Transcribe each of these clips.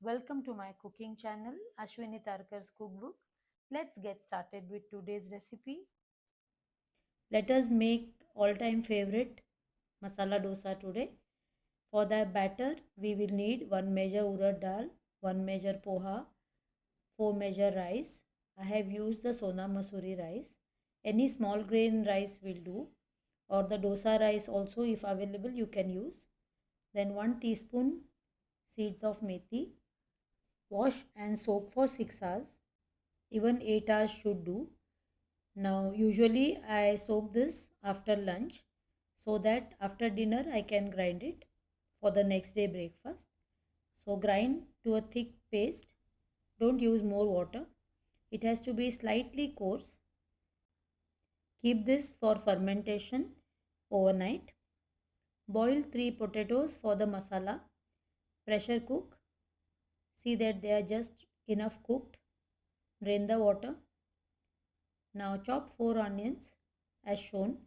Welcome to my cooking channel, Ashwini Tarkar's cookbook. Let's get started with today's recipe. Let us make all-time favorite masala dosa today. For the batter, we will need 1 measure urad dal, 1 measure poha, 4 measure rice. I have used the Sona Masuri rice. Any small grain rice will do, or the dosa rice also, if available, you can use. Then 1 teaspoon seeds of methi. Wash and soak for 6 hours. Even 8 hours should do. Now, usually I soak this after lunch so that after dinner I can grind it for the next day breakfast. So, grind to a thick paste. Don't use more water. It has to be slightly coarse. Keep this for fermentation overnight. Boil 3 potatoes for the masala. Pressure cook. See that they are just enough cooked. Drain the water. Now chop 4 onions as shown.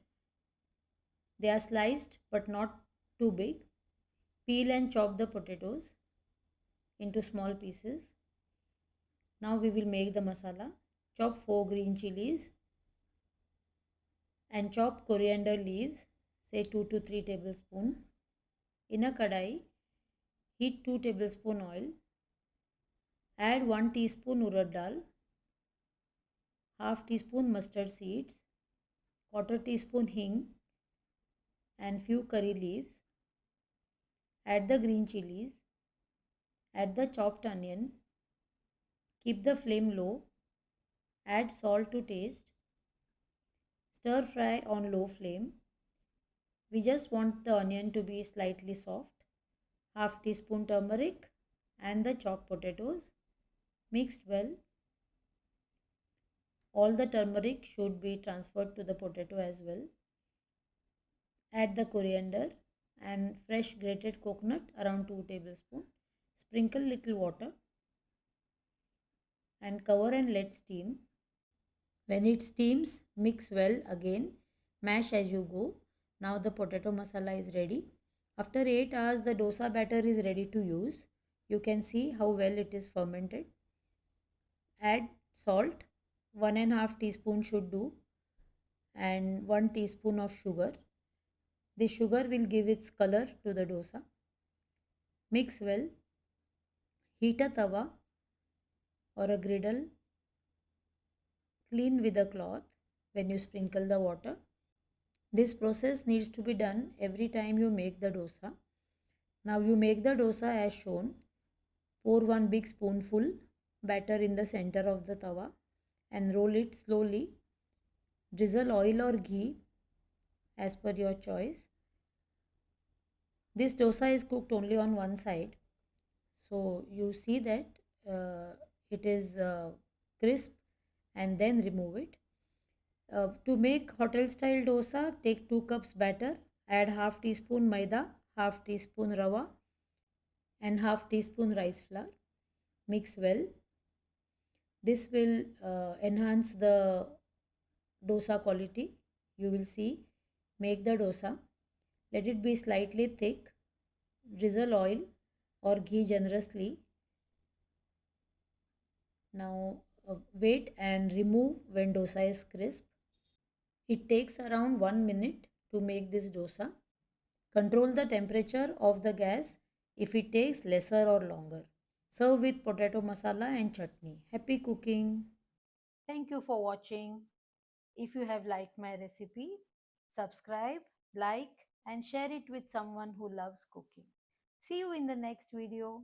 They are sliced but not too big. Peel and chop the potatoes into small pieces. Now we will make the masala. Chop 4 green chilies and chop coriander leaves, say 2 to 3 tablespoons. In a kadai, heat 2 tablespoon oil. Add 1 teaspoon urad dal, half teaspoon mustard seeds, quarter teaspoon hing and few curry leaves. Add the green chilies. Add the chopped onion. Keep the flame low. Add salt to taste. Stir fry on low flame. We just want the onion to be slightly soft. Half teaspoon turmeric and the chopped potatoes mixed well. All the turmeric should be transferred to the potato as well. Add the coriander and fresh grated coconut around 2 tablespoons. Sprinkle little water and cover and let steam. When it steams, mix well again. Mash as you go. Now the potato masala is ready. After 8 hours, the dosa batter is ready to use. You can see how well it is fermented. Add salt. 1.5 teaspoon should do. And 1 teaspoon of sugar. The sugar will give its color to the dosa. Mix well. Heat a tawa or a griddle. Clean with a cloth when you sprinkle the water. This process needs to be done every time you make the dosa. Now you make the dosa as shown. Pour 1 big spoonful batter in the center of the tawa and roll it slowly. Drizzle oil or ghee as per your choice. This dosa is cooked only on one side. So you see that it is crisp and then remove it. To make hotel style dosa, take 2 cups batter, add half teaspoon maida, half teaspoon rava and half teaspoon rice flour. Mix well. This will enhance the dosa quality. You will see. Make the dosa. Let it be slightly thick. Drizzle oil or ghee generously. Now wait and remove when dosa is crisp. It takes around 1 minute to make this dosa. Control the temperature of the gas if it takes lesser or longer. Serve with potato masala and chutney. Happy cooking! Thank you for watching. If you have liked my recipe, subscribe, like and share it with someone who loves cooking. See you in the next video.